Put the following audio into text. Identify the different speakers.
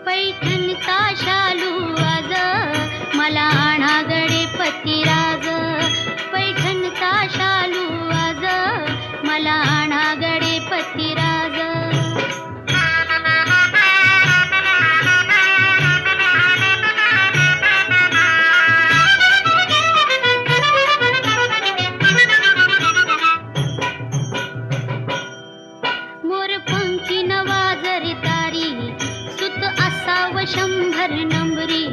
Speaker 1: पैठणचा शालू आज मला आणा गडे पतिराज. पैठणचा शालू आज मला आणा गडे पतिराज. मोरपंखी नवाजरी तारी सुत असाव 100 नंबरी.